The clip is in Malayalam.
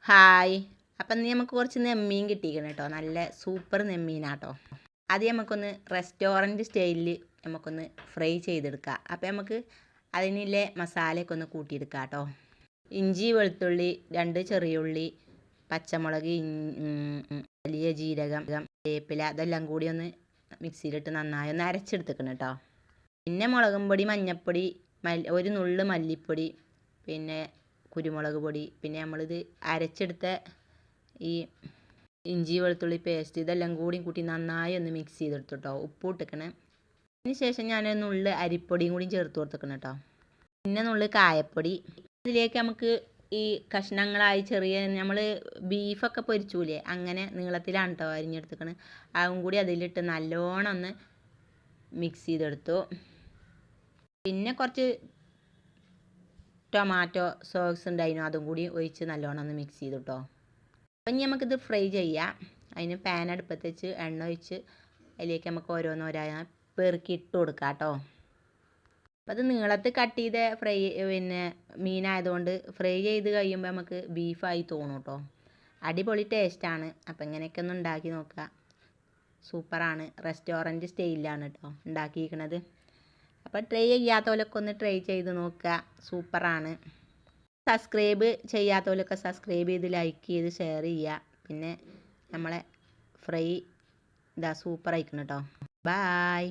ഹായ്. അപ്പം ഇന്ന് നമുക്ക് കുറച്ച് നെമ്മീൻ കിട്ടിയിരിക്കണം കേട്ടോ. നല്ല സൂപ്പർ നെമ്മീനാട്ടോ. ആദ്യം നമുക്കൊന്ന് റെസ്റ്റോറൻറ്റ് സ്റ്റൈലിൽ നമുക്കൊന്ന് ഫ്രൈ ചെയ്തെടുക്കാം. അപ്പം നമുക്ക് അതിനുള്ള മസാലയൊക്കെ ഒന്ന് കൂട്ടിയെടുക്കാം കേട്ടോ. ഇഞ്ചി വെളുത്തുള്ളി 2 ചെറിയ ഉള്ളി, പച്ചമുളക്, വലിയ ജീരകം, വേപ്പില അതെല്ലാം കൂടി ഒന്ന് മിക്സിയിലിട്ട് നന്നായി ഒന്ന് അരച്ചെടുത്തേക്കണം കേട്ടോ. പിന്നെ മുളകും പൊടി, മഞ്ഞൾപ്പൊടി, ഒരു നുള്ള് മല്ലിപ്പൊടി, പിന്നെ കുരുമുളക് പൊടി, പിന്നെ നമ്മളിത് അരച്ചെടുത്ത ഈ ഇഞ്ചി വെളുത്തുള്ളി പേസ്റ്റ് ഇതെല്ലാം കൂട്ടി നന്നായി ഒന്ന് മിക്സ് ചെയ്തെടുത്തു കേട്ടോ. ഉപ്പ് ഇട്ടിക്കണം. അതിന് ശേഷം ഞാനൊരു നുള്ള് അരിപ്പൊടിയും കൂടി ചേർത്ത് കൊടുത്തേക്കണം കേട്ടോ. പിന്നെ നുള്ള് കായപ്പൊടി. ഇതിലേക്ക് നമുക്ക് ഈ കഷ്ണങ്ങളായി ചെറിയ നമ്മൾ ബീഫൊക്കെ പൊരിച്ചൂലേ അങ്ങനെ നീളത്തിലാണ് കേട്ടോ അരിഞ്ഞെടുത്തേക്കണ്. അതും കൂടി അതിലിട്ട് നല്ലോണം ഒന്ന് മിക്സ് ചെയ്തെടുത്തു. പിന്നെ കുറച്ച് ടൊമാറ്റോ സോസ് ഉണ്ടായിരുന്നു, അതും കൂടി ഒഴിച്ച് നല്ലോണം ഒന്ന് മിക്സ് ചെയ്തു കേട്ടോ. അപ്പം ഇനി നമുക്കിത് ഫ്രൈ ചെയ്യാം. അതിന് പാൻ അടുപ്പത്ത് വെച്ച് എണ്ണ ഒഴിച്ച് അതിലേക്ക് നമുക്ക് ഓരോന്നോരായ പെറുക്കിയിട്ട് കൊടുക്കാം കേട്ടോ. അപ്പം അത് നീളത്തിൽ കട്ട് ചെയ്ത പിന്നെ മീനായതുകൊണ്ട് ഫ്രൈ ചെയ്ത് കഴിയുമ്പോൾ നമുക്ക് ബീഫായി തോന്നും കേട്ടോ. അടിപൊളി ടേസ്റ്റാണ്. അപ്പം ഇങ്ങനെയൊക്കെ ഒന്ന് ഉണ്ടാക്കി നോക്കുക. സൂപ്പറാണ്. റെസ്റ്റോറൻറ്റ് സ്റ്റൈലിലാണ് കേട്ടോ ഉണ്ടാക്കിയിരിക്കണത്. അപ്പോൾ ട്രൈ ചെയ്യാത്തവരൊക്കെ ഒന്ന് ട്രൈ ചെയ്ത് നോക്കുക. സൂപ്പറാണ്. സബ്സ്ക്രൈബ് ചെയ്യാത്തവരൊക്കെ സബ്സ്ക്രൈബ് ചെയ്ത് ലൈക്ക് ചെയ്ത് ഷെയർ ചെയ്യുക. പിന്നെ നമ്മളെ ഫ്രൈ സൂപ്പറായിരിക്കണം കേട്ടോ. ബായ്.